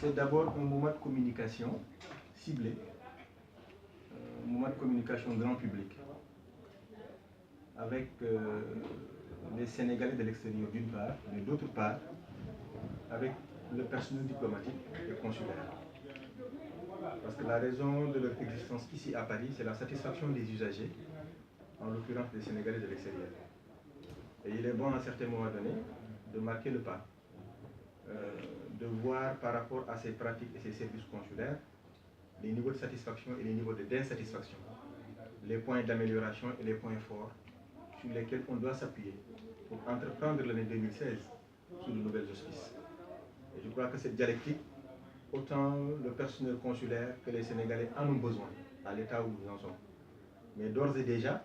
c'est d'abord un moment de communication ciblé, un moment de communication grand public, avec les Sénégalais de l'extérieur d'une part, mais d'autre part, avec le personnel diplomatique et consulaire. Parce que la raison de leur existence ici à Paris, c'est la satisfaction des usagers, en l'occurrence des Sénégalais de l'extérieur. Et il est bon à un certain moment donné de marquer le pas, de voir par rapport à ces pratiques et ces services consulaires les niveaux de satisfaction et les niveaux d'insatisfaction, les points d'amélioration et les points forts sur lesquels on doit s'appuyer pour entreprendre l'année 2016 sous de nouvelles auspices. Et je crois que cette dialectique, autant le personnel consulaire que les Sénégalais en ont besoin, à l'état où nous en sommes. Mais d'ores et déjà,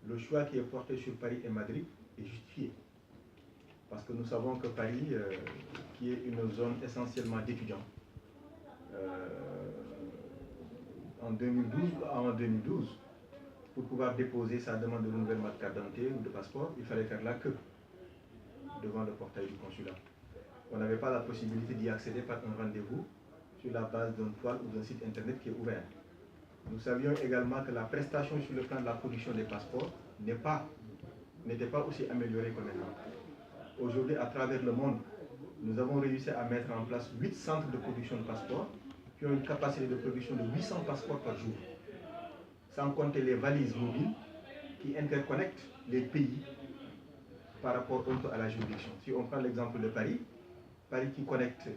le choix qui est porté sur Paris et Madrid est justifié. Parce que nous savons que Paris, qui est une zone essentiellement d'étudiants, en 2012, pour pouvoir déposer sa demande de renouvellement de carte d'identité ou de passeport, il fallait faire la queue devant le portail du consulat. On n'avait pas la possibilité d'y accéder par un rendez-vous sur la base d'un toile ou d'un site internet qui est ouvert. Nous savions également que la prestation sur le plan de la production des passeports n'était pas aussi améliorée que maintenant. Aujourd'hui, à travers le monde, nous avons réussi à mettre en place 8 centres de production de passeports qui ont une capacité de production de 800 passeports par jour, sans compter les valises mobiles qui interconnectent les pays par rapport à la juridiction. Si on prend l'exemple de Paris, Paris qui connecte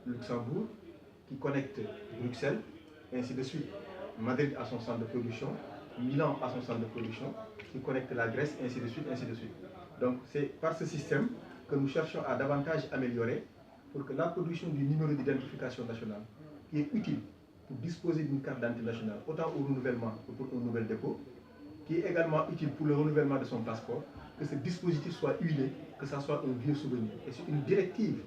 Luxembourg, qui connecte Bruxelles, et ainsi de suite. Madrid a son centre de production, Milan a son centre de production, qui connecte la Grèce, ainsi de suite, ainsi de suite. Donc c'est par ce système que nous cherchons à davantage améliorer pour que la production du numéro d'identification nationale, qui est utile pour disposer d'une carte d'identité nationale, autant au renouvellement que pour un nouvel dépôt, qui est également utile pour le renouvellement de son passeport, que ce dispositif soit huilé, que ça soit un vieux souvenir. Et c'est une directive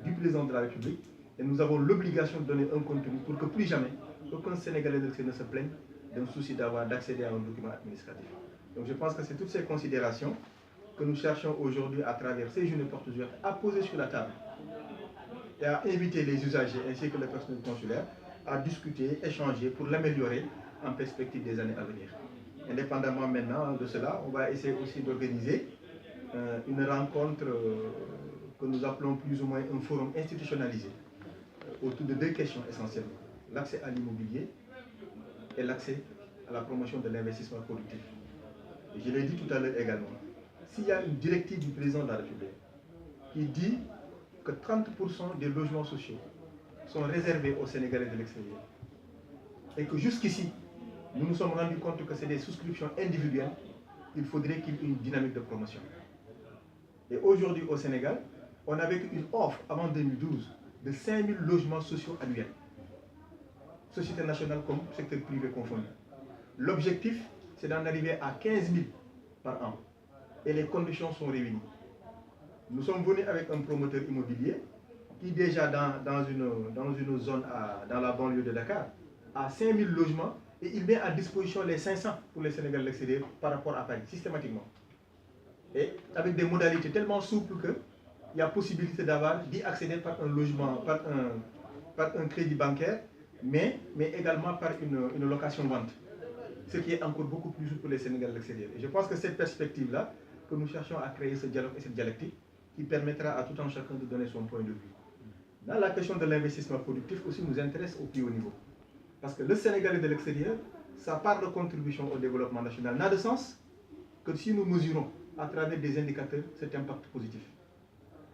du président de la République, et nous avons l'obligation de donner un contenu pour que plus jamais aucun Sénégalais ne se plaigne d'un souci d'accéder à un document administratif. Donc je pense que c'est toutes ces considérations que nous cherchons aujourd'hui à travers ces journées portes ouvertes à poser sur la table et à inviter les usagers ainsi que le personnel consulaire à discuter, échanger pour l'améliorer en perspective des années à venir. Indépendamment maintenant de cela, on va essayer aussi d'organiser une rencontre que nous appelons plus ou moins un forum institutionnalisé autour de 2 questions essentiellement. L'accès à l'immobilier et l'accès à la promotion de l'investissement productif. Et je l'ai dit tout à l'heure également, s'il y a une directive du président de la République qui dit que 30% des logements sociaux sont réservés aux Sénégalais de l'extérieur et que jusqu'ici, nous nous sommes rendus compte que c'est des souscriptions individuelles, il faudrait qu'il y ait une dynamique de promotion. Et aujourd'hui au Sénégal, on avait une offre avant 2012 de 5000 logements sociaux annuels, société nationale comme secteur privé confondu. L'objectif, c'est d'en arriver à 15 000 par an. Et les conditions sont réunies. Nous sommes venus avec un promoteur immobilier qui déjà dans une zone dans la banlieue de Dakar a 5000 logements et il met à disposition les 500 pour les Sénégalais de l'extérieur par rapport à Paris, systématiquement. Et avec des modalités tellement souples qu'il y a possibilité d'y accéder par un logement, par un crédit bancaire, mais également par une location-vente. Ce qui est encore beaucoup plus souple pour les Sénégalais de l'extérieur. Et je pense que cette perspective-là, que nous cherchons à créer ce dialogue et cette dialectique, qui permettra à tout un chacun de donner son point de vue. Dans la question de l'investissement productif aussi nous intéresse au plus haut niveau. Parce que le Sénégalais de l'extérieur, sa part de contribution au développement national n'a de sens que si nous mesurons à travers des indicateurs cet impact positif.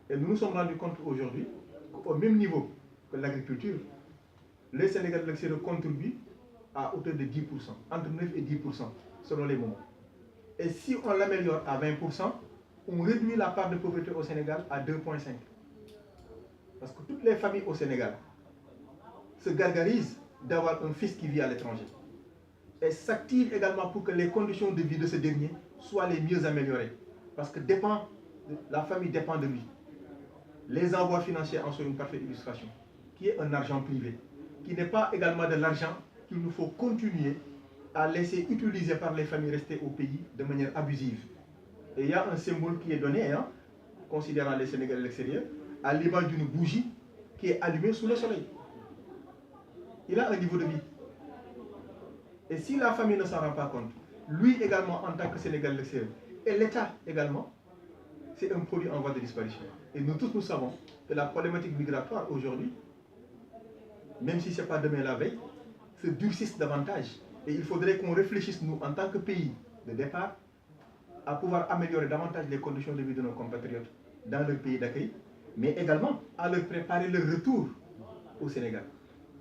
Et nous nous sommes rendus compte aujourd'hui qu'au même niveau que l'agriculture, les Sénégalais de l'extérieur contribuent à hauteur de 10%, entre 9 et 10% selon les moments. Et si on l'améliore à 20%, on réduit la part de pauvreté au Sénégal à 2,5. Parce que toutes les familles au Sénégal se gargarisent d'avoir un fils qui vit à l'étranger. Et s'activent également pour que les conditions de vie de ce dernier soient les mieux améliorées. Parce que la famille dépend de lui. Les envois financiers en sont une parfaite illustration, qui est un argent privé, qui n'est pas également de l'argent qu'il nous faut continuer à laisser utiliser par les familles restées au pays de manière abusive. Et il y a un symbole qui est donné, considérant les Sénégalais de l'extérieur, à l'image d'une bougie qui est allumé sous le soleil. Il a un niveau de vie. Et si la famille ne s'en rend pas compte, lui également en tant que Sénégalais l'extérieur, et l'État également, c'est un produit en voie de disparition. Et nous tous, nous savons que la problématique migratoire aujourd'hui, même si ce n'est pas demain la veille, se durcissent davantage. Et il faudrait qu'on réfléchisse, nous, en tant que pays de départ, à pouvoir améliorer davantage les conditions de vie de nos compatriotes dans leur pays d'accueil, mais également à leur préparer le retour au Sénégal.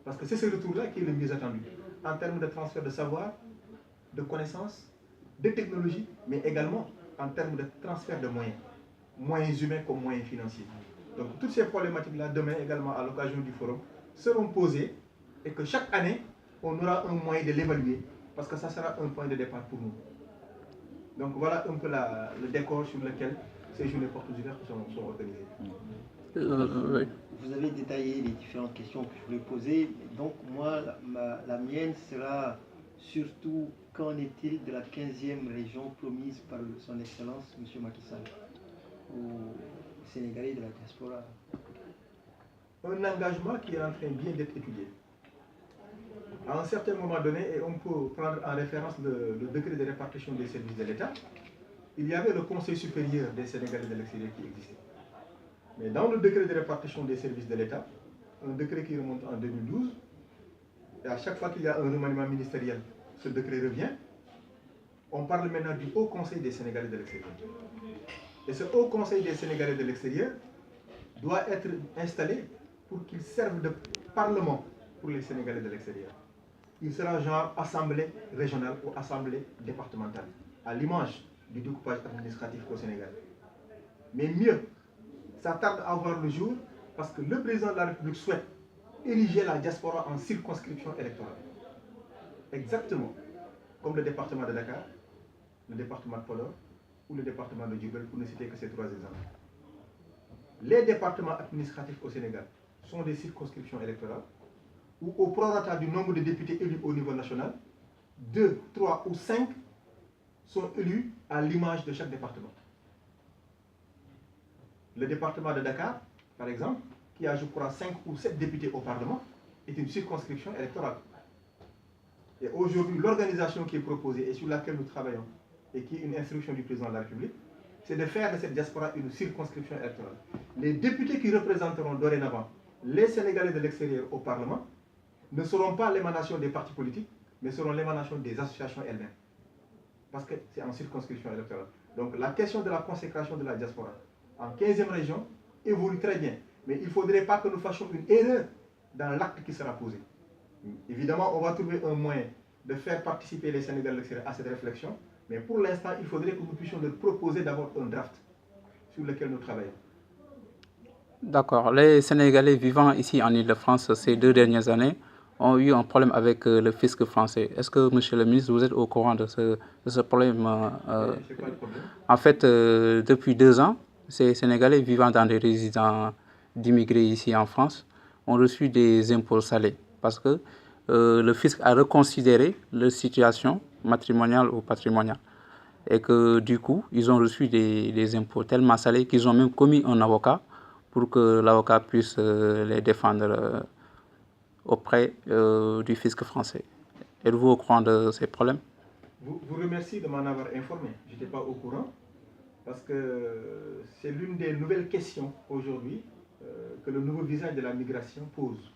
Parce que c'est ce retour-là qui est le mieux attendu, en termes de transfert de savoir, de connaissances, de technologies, mais également en termes de transfert de moyens, moyens humains comme moyens financiers. Donc toutes ces problématiques-là, demain également à l'occasion du forum, seront posées et que chaque année, on aura un moyen de l'évaluer parce que ça sera un point de départ pour nous. Donc voilà un peu le décor sur lequel ces journées portes ouvertes sont organisées. Vous avez détaillé les différentes questions que je voulais poser. Donc moi, la mienne sera surtout, qu'en est-il de la 15e région promise par son Excellence, M. Macky Sall, aux Sénégalais de la diaspora? Un engagement qui est en train bien d'être étudié. À un certain moment donné, et on peut prendre en référence le décret de répartition des services de l'État, il y avait le Conseil supérieur des Sénégalais de l'extérieur qui existait. Mais dans le décret de répartition des services de l'État, un décret qui remonte en 2012, et à chaque fois qu'il y a un remaniement ministériel, ce décret revient, on parle maintenant du Haut Conseil des Sénégalais de l'extérieur. Et ce Haut Conseil des Sénégalais de l'extérieur doit être installé pour qu'il serve de parlement pour les Sénégalais de l'extérieur. Il sera genre assemblée régionale ou assemblée départementale, à l'image du découpage administratif au Sénégal. Mais mieux, ça tarde à voir le jour parce que le président de la République souhaite ériger la diaspora en circonscription électorale. Exactement comme le département de Dakar, le département de Podor ou le département de Djibel, pour ne citer que ces trois exemples. Les départements administratifs au Sénégal sont des circonscriptions électorales où, au prorata du nombre de députés élus au niveau national, 2, 3 ou 5 sont élus à l'image de chaque département. Le département de Dakar, par exemple, qui a, je crois, 5 ou 7 députés au Parlement, est une circonscription électorale. Et aujourd'hui, l'organisation qui est proposée et sur laquelle nous travaillons, et qui est une instruction du président de la République, c'est de faire de cette diaspora une circonscription électorale. Les députés qui représenteront dorénavant les Sénégalais de l'extérieur au Parlement ne seront pas l'émanation des partis politiques, mais seront l'émanation des associations elles-mêmes. Parce que c'est en circonscription électorale. Donc la question de la consécration de la diaspora en 15e région évolue très bien. Mais il ne faudrait pas que nous fassions une erreur dans l'acte qui sera posé. Évidemment, on va trouver un moyen de faire participer les Sénégalais de l'extérieur à cette réflexion. Mais pour l'instant, il faudrait que nous puissions leur proposer d'abord un draft sur lequel nous travaillons. D'accord. Les Sénégalais vivant ici en Île-de-France ces 2 dernières années ont eu un problème avec le fisc français. Est-ce que, monsieur le ministre, vous êtes au courant de ce problème? C'est quoi le problème? En fait, depuis 2 ans, ces Sénégalais vivant dans des résidents d'immigrés ici en France ont reçu des impôts salés parce que le fisc a reconsidéré leur situation matrimoniale ou patrimoniale. Et que du coup, ils ont reçu des impôts tellement salés qu'ils ont même commis un avocat pour que l'avocat puisse les défendre auprès du fisc français. Êtes-vous au courant de ces problèmes? Vous remercie de m'en avoir informé. Je n'étais pas au courant parce que c'est l'une des nouvelles questions aujourd'hui que le nouveau visage de la migration pose.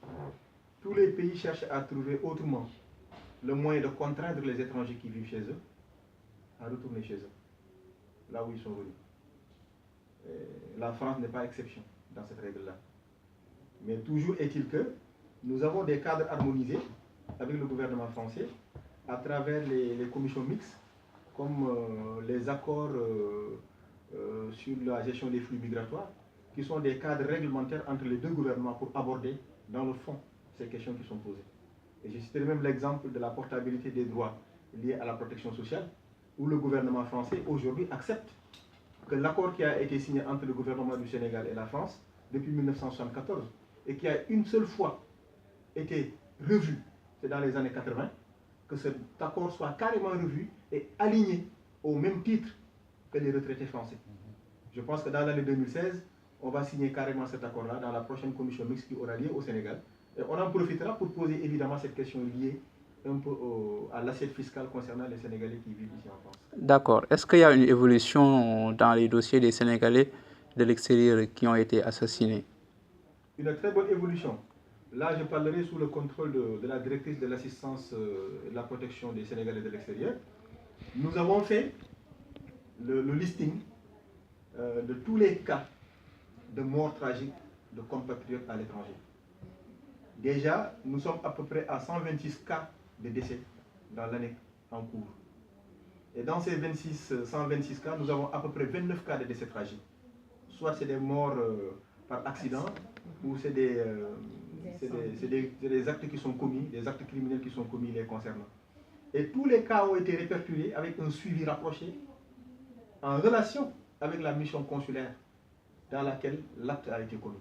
Tous les pays cherchent à trouver autrement le moyen de contraindre les étrangers qui vivent chez eux à retourner chez eux, là où ils sont venus. La France n'est pas exception dans cette règle-là. Mais toujours est-il que nous avons des cadres harmonisés avec le gouvernement français à travers les commissions mixtes, comme les accords sur la gestion des flux migratoires, qui sont des cadres réglementaires entre les deux gouvernements pour aborder dans le fond ces questions qui sont posées. Et je citerai même l'exemple de la portabilité des droits liés à la protection sociale, où le gouvernement français aujourd'hui accepte que l'accord qui a été signé entre le gouvernement du Sénégal et la France depuis 1974 et qui a une seule fois été revu, c'est dans les années 80, que cet accord soit carrément revu et aligné au même titre que les retraités français. Je pense que dans l'année 2016, on va signer carrément cet accord-là dans la prochaine commission mixte qui aura lieu au Sénégal. Et on en profitera pour poser évidemment cette question liée un peu à l'assiette fiscale concernant les Sénégalais qui vivent ici en France. D'accord. Est-ce qu'il y a une évolution dans les dossiers des Sénégalais de l'extérieur qui ont été assassinés? Une très bonne évolution. Là, je parlerai sous le contrôle de la directrice de l'assistance et de la protection des Sénégalais de l'extérieur. Nous avons fait le listing de tous les cas de morts tragiques de compatriotes à l'étranger. Déjà, nous sommes à peu près à 126 cas de décès dans l'année en cours. Et dans ces 126 cas, nous avons à peu près 29 cas de décès tragiques. Soit c'est des morts par accident, ou c'est des actes qui sont commis, des actes criminels qui sont commis les concernant. Et tous les cas ont été répertoriés avec un suivi rapproché en relation avec la mission consulaire dans laquelle l'acte a été commis.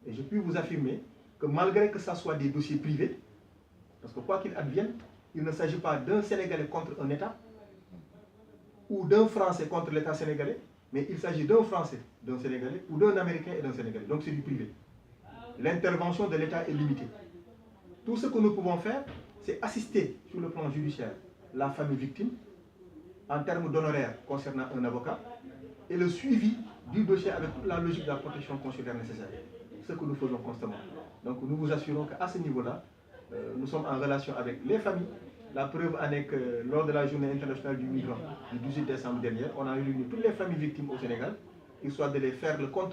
Et je puis vous affirmer que malgré que ce soit des dossiers privés, parce que quoi qu'il advienne, il ne s'agit pas d'un Sénégalais contre un État, ou d'un Français contre l'État sénégalais, mais il s'agit d'un Français, d'un Sénégalais, ou d'un Américain et d'un Sénégalais. Donc c'est du privé. L'intervention de l'État est limitée. Tout ce que nous pouvons faire, c'est assister sur le plan judiciaire la famille victime en termes d'honoraires concernant un avocat et le suivi du dossier avec toute la logique de la protection consulaire nécessaire. Ce que nous faisons constamment. Donc nous vous assurons qu'à ce niveau-là, nous sommes en relation avec les familles. La preuve en est que lors de la journée internationale du migrant du 18 décembre dernier, on a réuni toutes les familles victimes au Sénégal, histoire de les faire le compte